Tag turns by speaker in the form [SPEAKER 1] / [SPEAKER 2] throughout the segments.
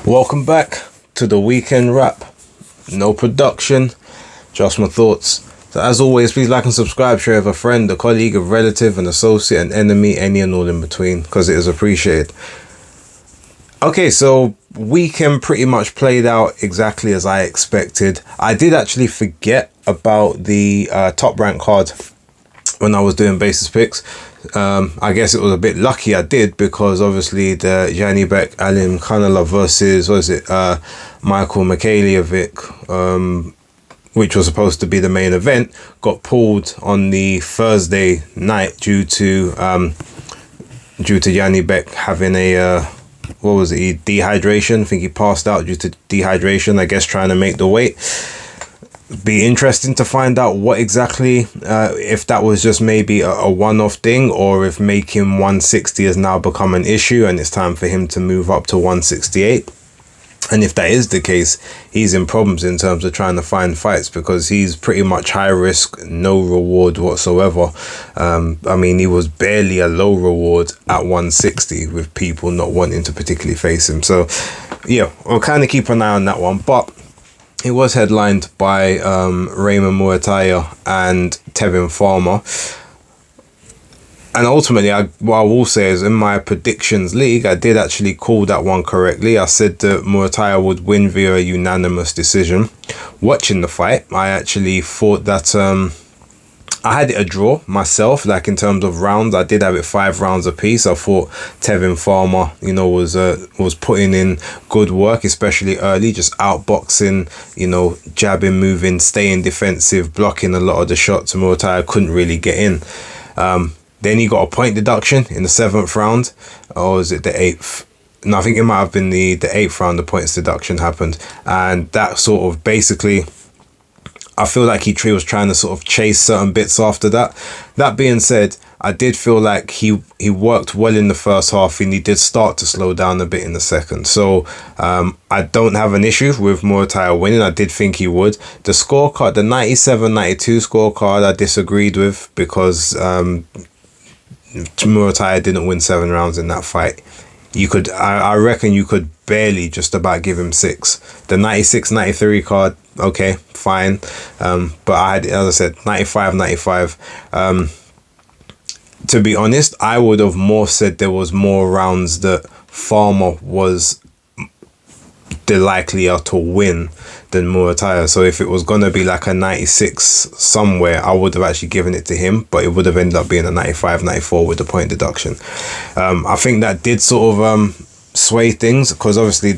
[SPEAKER 1] Welcome back to the weekend wrap. No production, just my thoughts. So as always, please like and subscribe, share with a friend, a colleague, a relative, an associate, an enemy, any and all in between, because it is appreciated. Okay, so weekend pretty much played out exactly as I expected. I did actually forget about the top rank card when I was doing basis picks. I guess it was a bit lucky I did, because obviously the Janibek Alim Kanala versus Michael Mikhailiovic, which was supposed to be the main event, got pulled on the Thursday night due to Janibek having a dehydration. I think he passed out due to dehydration, I guess, trying to make the weight. Be interesting to find out what exactly, if that was just maybe a one-off thing, or if making 160 has now become an issue and it's time for him to move up to 168. And if that is the case, he's in problems in terms of trying to find fights, because he's pretty much high risk, no reward whatsoever. I mean, he was barely a low reward at 160 with people not wanting to particularly face him. So yeah, we'll kind of keep an eye on that one. But it was headlined by Raymond Muataya and Tevin Farmer. And ultimately, what I will say is, in my predictions league, I did actually call that one correctly. I said that Muataya would win via a unanimous decision. Watching the fight, I actually thought that I had it a draw myself, like in terms of rounds. I did have it 5 rounds apiece. I thought Tevin Farmer, was putting in good work, especially early, just outboxing, jabbing, moving, staying defensive, blocking a lot of the shots. Muataya couldn't really get in. Then he got a point deduction in the 7th round, or was it the 8th? No, I think it might have been the 8th round. The points deduction happened, and that sort of basically, I feel like he was trying to sort of chase certain bits after that. That being said, I did feel like he worked well in the first half, and he did start to slow down a bit in the second. So I don't have an issue with Muataya winning. I did think he would. The scorecard, the 97-92 scorecard, I disagreed with, because Muataya didn't win 7 rounds in that fight. I reckon you could barely just about give him 6. The 96-93 card, okay, fine. But I had, as I said, 95-95. To be honest, I would have more said there was more rounds that Farmer was the likelier to win than Muataya. So if it was going to be like a 96 somewhere, I would have actually given it to him, but it would have ended up being a 95-94 with the point deduction. I think that did sort of sway things, because obviously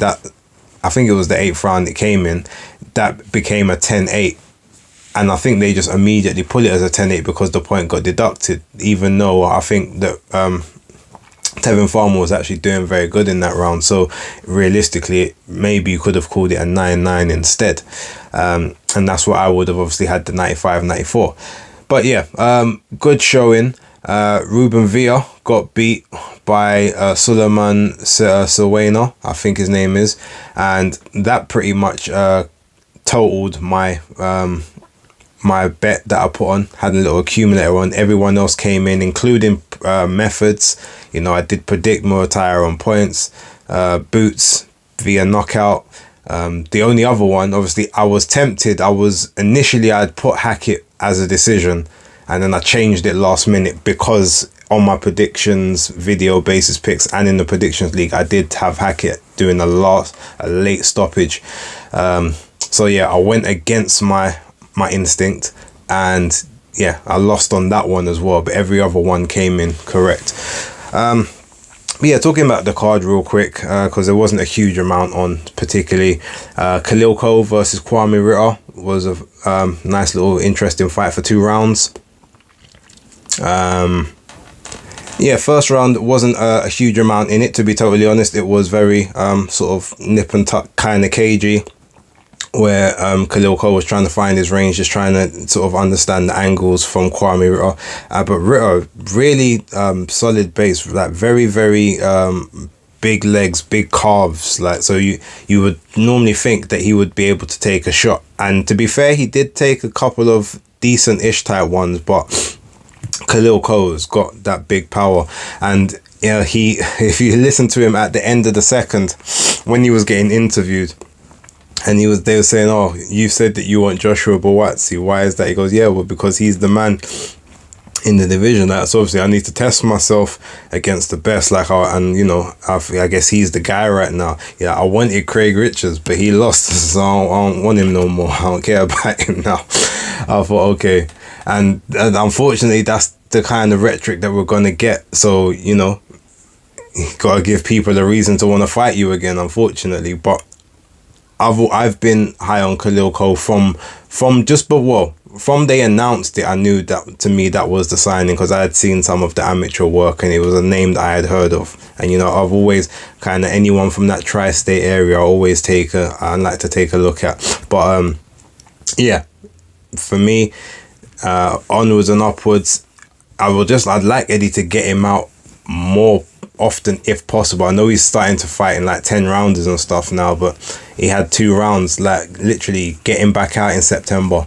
[SPEAKER 1] I think it was the 8th round it came in, that became a 10-8. And I think they just immediately put it as a 10-8 because the point got deducted, even though I think that Tevin Farmer was actually doing very good in that round. So realistically, maybe you could have called it a 9-9 instead. And that's what I would have obviously had, the 95-94. But yeah, good showing. Ruben Villa got beat by Suleiman Sawena, I think his name is. And that pretty much totaled my my bet that I put on. Had a little accumulator on. Everyone else came in, including Methods. I did predict Muataya on points. Boots via knockout. The only other one, obviously, I was tempted. I'd put Hackitt as a decision, and then I changed it last minute, because on my predictions video basis picks and in the predictions league, I did have Hackitt doing a late stoppage. So yeah, I went against my instinct, and yeah, I lost on that one as well, but every other one came in correct. But yeah, talking about the card real quick, because there wasn't a huge amount on particularly. Khalil Cole versus Kwame Ritter was a nice little interesting fight for 2 rounds. Yeah, first round wasn't a huge amount in it, to be totally honest. It was very sort of nip and tuck, kind of cagey, where Khalil Cole was trying to find his range, just trying to sort of understand the angles from Kwame Ritter. But Ritter, really solid base, like very, very big legs, big calves. Like, so you would normally think that he would be able to take a shot. And to be fair, he did take a couple of decent-ish type ones, but Khalil Cole's got that big power. And yeah, he if you listen to him at the end of the second, when he was getting interviewed, and they were saying, "Oh, you said that you want Joshua Buatsi. Why is that?" He goes, "Yeah, well, because he's the man in the division. That's obviously I need to test myself against the best. Like, I guess he's the guy right now. Yeah, I wanted Craig Richards, but he lost, so I don't want him no more. I don't care about him now." I thought, okay, and unfortunately, that's the kind of rhetoric that we're gonna get. So you gotta give people a reason to want to fight you again. Unfortunately, but I've been high on Khalil Cole from from they announced it. I knew that, to me, that was the signing, because I had seen some of the amateur work and it was a name that I had heard of. And I've always kind of, anyone from that tri-state area, I like to take a look at. But yeah, for me, onwards and upwards. I'd like Eddie to get him out more often if possible. I know he's starting to fight in like 10 rounders and stuff now, but he had 2 rounds. Like, literally get him back out in September.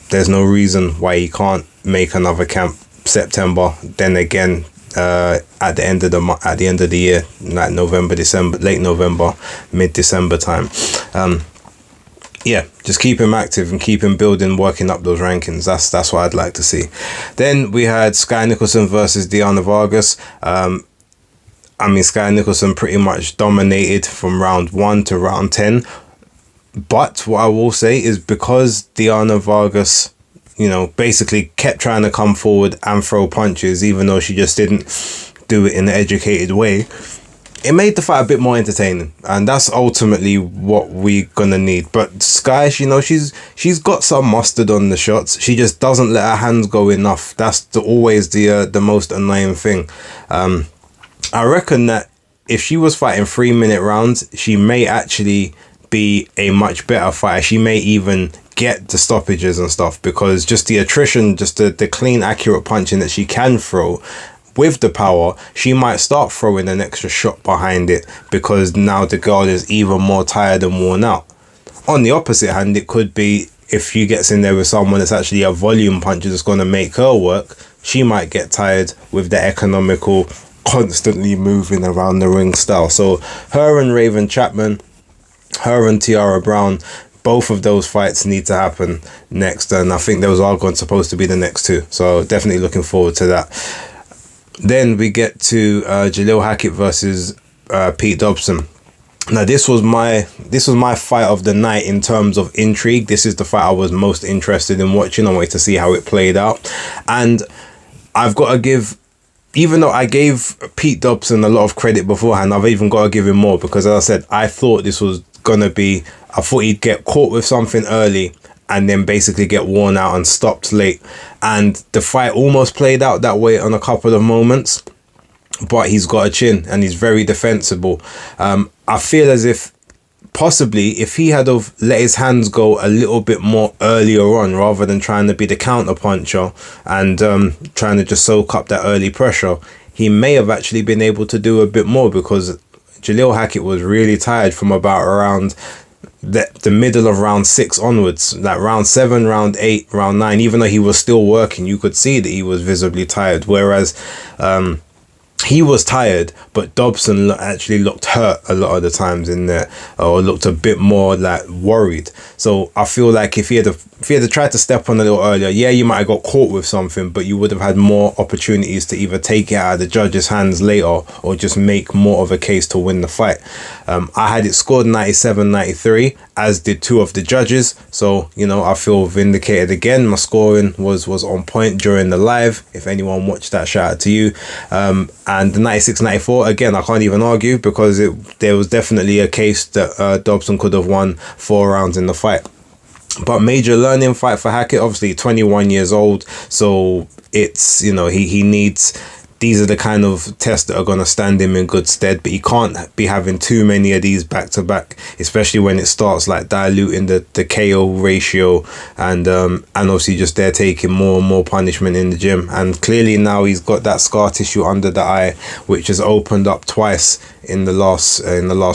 [SPEAKER 1] There's no reason why he can't make another camp September. Then again, at the end of the year, like November, December, late November, mid-December time. Yeah, just keep him active and keep him building, working up those rankings. That's what I'd like to see. Then we had Sky Nicholson versus Deanna Vargas. Sky Nicholson pretty much dominated from round 1 to round 10. But what I will say is, because Deanna Vargas, basically kept trying to come forward and throw punches, even though she just didn't do it in an educated way, it made the fight a bit more entertaining, and that's ultimately what we're gonna need. But Sky, she's got some mustard on the shots. She just doesn't let her hands go enough. That's always the most annoying thing. I reckon that if she was fighting 3-minute rounds, she may actually be a much better fighter. She may even get the stoppages and stuff, because just the attrition, just the clean, accurate punching that she can throw with the power, she might start throwing an extra shot behind it, because now the girl is even more tired and worn out. On the opposite hand, it could be, if she gets in there with someone that's actually a volume puncher that's going to make her work, she might get tired with the economical, constantly moving around the ring style. So her and Raven Chapman, her and Tiara Brown, both of those fights need to happen next, and I think those are supposed to be the next 2. So definitely looking forward to that. Then we get to Jalil Hackitt versus Pete Dobson. Now this was my fight of the night in terms of intrigue. This is the fight I was most interested in watching. I wanted to see how it played out, and I've got to give, even though I gave Pete Dobson a lot of credit beforehand, I've even got to give him more, because, as I said, I thought this was gonna be, I thought he'd get caught with something early and then basically get worn out and stopped late. And the fight almost played out that way on a couple of moments, but he's got a chin and he's very defensible. I feel as if possibly if he had have let his hands go a little bit more earlier on, rather than trying to be the counter puncher and trying to just soak up that early pressure, he may have actually been able to do a bit more, because Jalil Hackitt was really tired from about around the middle of round 6 onwards. Like round 7, round 8, round 9, even though he was still working, you could see that he was visibly tired. Whereas he was tired, but Dobson actually looked hurt a lot of the times in there, or looked a bit more like worried. So I feel like if he had tried to step on a little earlier, yeah, you might have got caught with something, but you would have had more opportunities to either take it out of the judge's hands later or just make more of a case to win the fight. I had it scored 97-93, as did 2 of the judges. So, I feel vindicated again. My scoring was on point during the live. If anyone watched that, shout out to you. And the 96-94, again, I can't even argue, because there was definitely a case that Dobson could have won 4 rounds in the fight. But major learning fight for Hackitt, obviously 21 years old. So it's, he needs, these are the kind of tests that are going to stand him in good stead, but he can't be having too many of these back to back, especially when it starts like diluting the KO ratio, and obviously just they're taking more and more punishment in the gym. And clearly now he's got that scar tissue under the eye, which has opened up twice in the last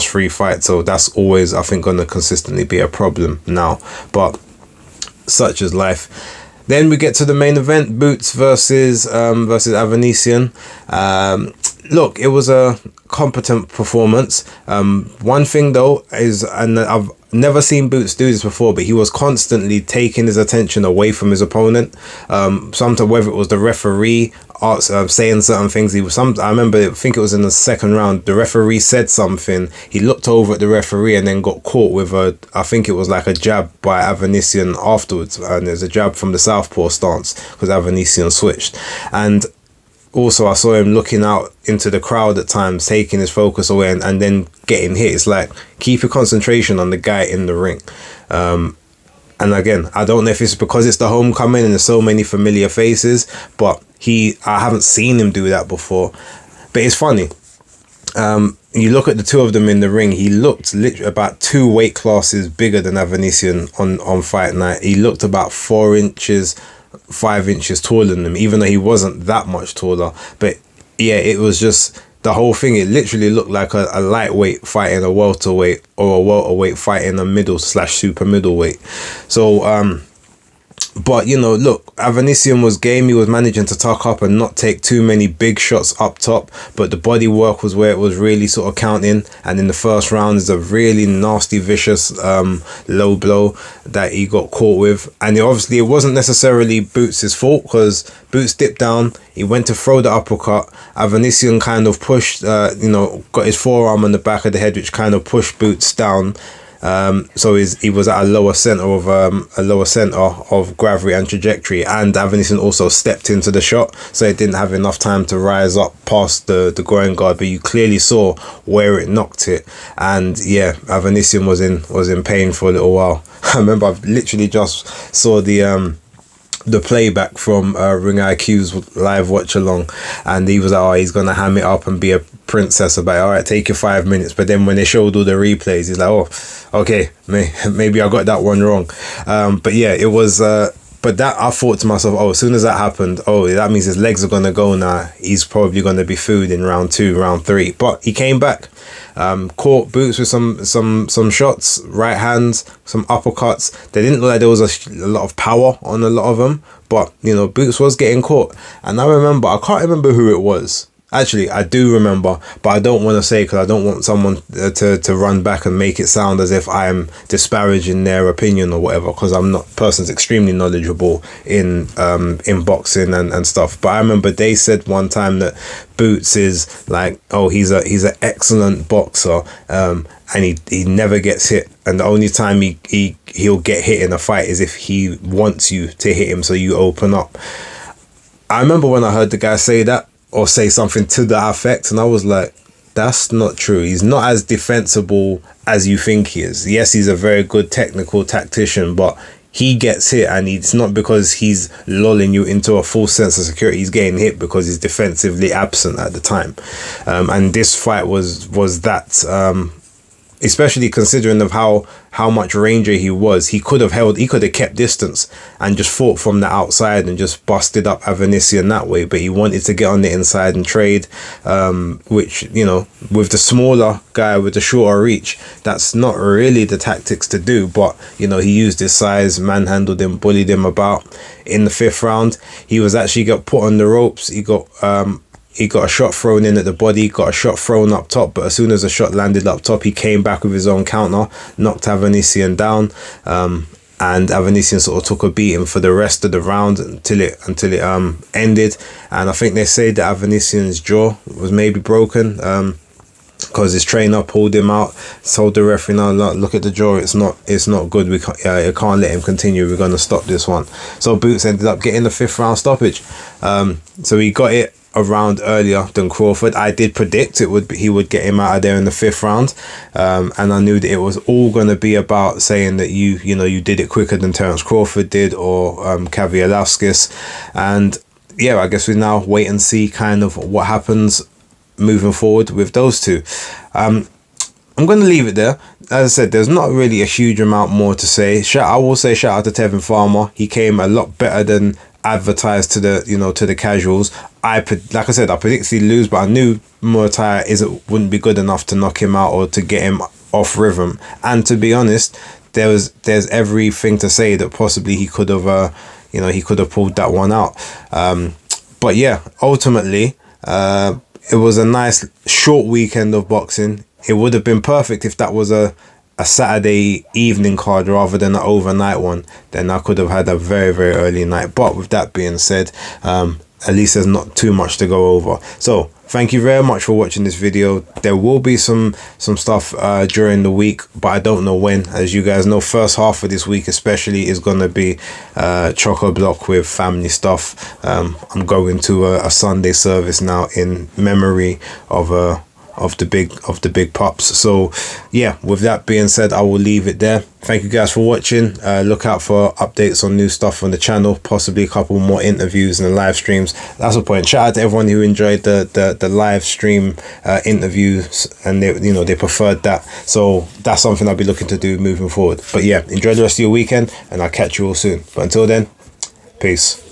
[SPEAKER 1] 3 fights. So that's always, I think, going to consistently be a problem now, but such is life. Then we get to the main event, Boots versus Avanesyan. Look, it was a competent performance. One thing though is, and I've never seen Boots do this before, but he was constantly taking his attention away from his opponent. Sometimes, whether it was the referee saying certain things, I remember, I think it was in the second round, the referee said something. He looked over at the referee and then got caught with I think it was like a jab by Avanesyan afterwards, and there's a jab from the southpaw stance because Avanesyan switched. And also, I saw him looking out into the crowd at times, taking his focus away and then getting hit. It's like, keep your concentration on the guy in the ring. And again, I don't know if it's because it's the homecoming and there's so many familiar faces, but I haven't seen him do that before. But it's funny. You look at the two of them in the ring, he looked literally about 2 weight classes bigger than Avanesyan on fight night. He looked about 4 inches, 5 inches taller than him, even though he wasn't that much taller. But yeah, it was just the whole thing. It literally looked like a lightweight fighting a welterweight, or a welterweight fighting a middle/super middleweight. So but look, Avanesyan was game. He was managing to tuck up and not take too many big shots up top, but the body work was where it was really sort of counting. And in the first round is a really nasty, vicious low blow that he got caught with. And obviously it wasn't necessarily Boots' fault, because Boots dipped down, he went to throw the uppercut. Avanesyan kind of pushed, got his forearm on the back of the head, which kind of pushed Boots down. So he was at a lower center of gravity and trajectory, and Avanesyan also stepped into the shot, so it didn't have enough time to rise up past the groin guard. But you clearly saw where it knocked it, and yeah, Avanesyan was in pain for a little while. I remember I literally just saw the playback from Ring IQ's live watch along, and he was like, oh, he's gonna ham it up and be a princess about it. All right, take your 5 minutes. But then when they showed all the replays, he's like, oh, okay, maybe I got that one wrong. But yeah, it was but that, I thought to myself, oh, as soon as that happened, oh, that means his legs are gonna go now. He's probably gonna be food in round 2, round 3. But he came back, caught Boots with some shots, right hands, some uppercuts. They didn't look like there was a lot of power on a lot of them, but Boots was getting caught. And I can't remember who it was. Actually, I do remember, but I don't want to say, because I don't want someone to run back and make it sound as if I'm disparaging their opinion or whatever, because I'm not. Person's extremely knowledgeable in boxing and stuff. But I remember they said one time that Boots is like, oh, he's an excellent boxer, and he never gets hit, and the only time he'll get hit in a fight is if he wants you to hit him, so you open up. I remember when I heard the guy say that, or say something to that effect, and I was like, that's not true. He's not as defensible as you think he is. Yes, he's a very good technical tactician, but he gets hit, and it's not because he's lulling you into a false sense of security. He's getting hit because he's defensively absent at the time. And this fight was that, especially considering of how much ranger he was. He could have kept distance and just fought from the outside and just busted up Avanesyan that way, but he wanted to get on the inside and trade, which, with the smaller guy with the shorter reach, that's not really the tactics to do. But he used his size, manhandled him, bullied him about. In the 5th round, he was actually got put on the ropes. He got a shot thrown in at the body, got a shot thrown up top, but as soon as the shot landed up top, he came back with his own counter, knocked Avanesyan down, and Avanesyan sort of took a beating for the rest of the round until it ended. And I think they say that Avanesyan's jaw was maybe broken, because his trainer pulled him out, told the referee, no, look at the jaw, it's not good, we can't let him continue, we're going to stop this one. So Boots ended up getting the 5th round stoppage. So he got it a round earlier than Crawford. I did predict he would get him out of there in the 5th round, and I knew that it was all going to be about saying that you did it quicker than Terence Crawford did, or Kavialowskis. And yeah, I guess we now wait and see kind of what happens moving forward with those two. I'm going to leave it there. As I said, there's not really a huge amount more to say. I will say shout out to Tevin Farmer. He came a lot better than advertised to the casuals. Like I said, I predicted he'd lose, but I knew Muay wouldn't be good enough to knock him out or to get him off rhythm. And to be honest, there's everything to say that possibly he could have pulled that one out. But yeah, ultimately, it was a nice short weekend of boxing. It would have been perfect if that was a Saturday evening card rather than an overnight one. Then I could have had a very, very early night. But with that being said, at least there's not too much to go over. So thank you very much for watching this video. There will be some stuff during the week, but I don't know when. As you guys know, first half of this week especially is going to be chock-a-block with family stuff. I'm going to a Sunday service now in memory of the big pops. So yeah, with that being said, I will leave it there. Thank you guys for watching. Look out for updates on new stuff on the channel, possibly a couple more interviews and live streams. That's the point. Shout out to everyone who enjoyed the live stream interviews, and they preferred that. So that's something I'll be looking to do moving forward. But yeah, enjoy the rest of your weekend, and I'll catch you all soon. But until then, peace.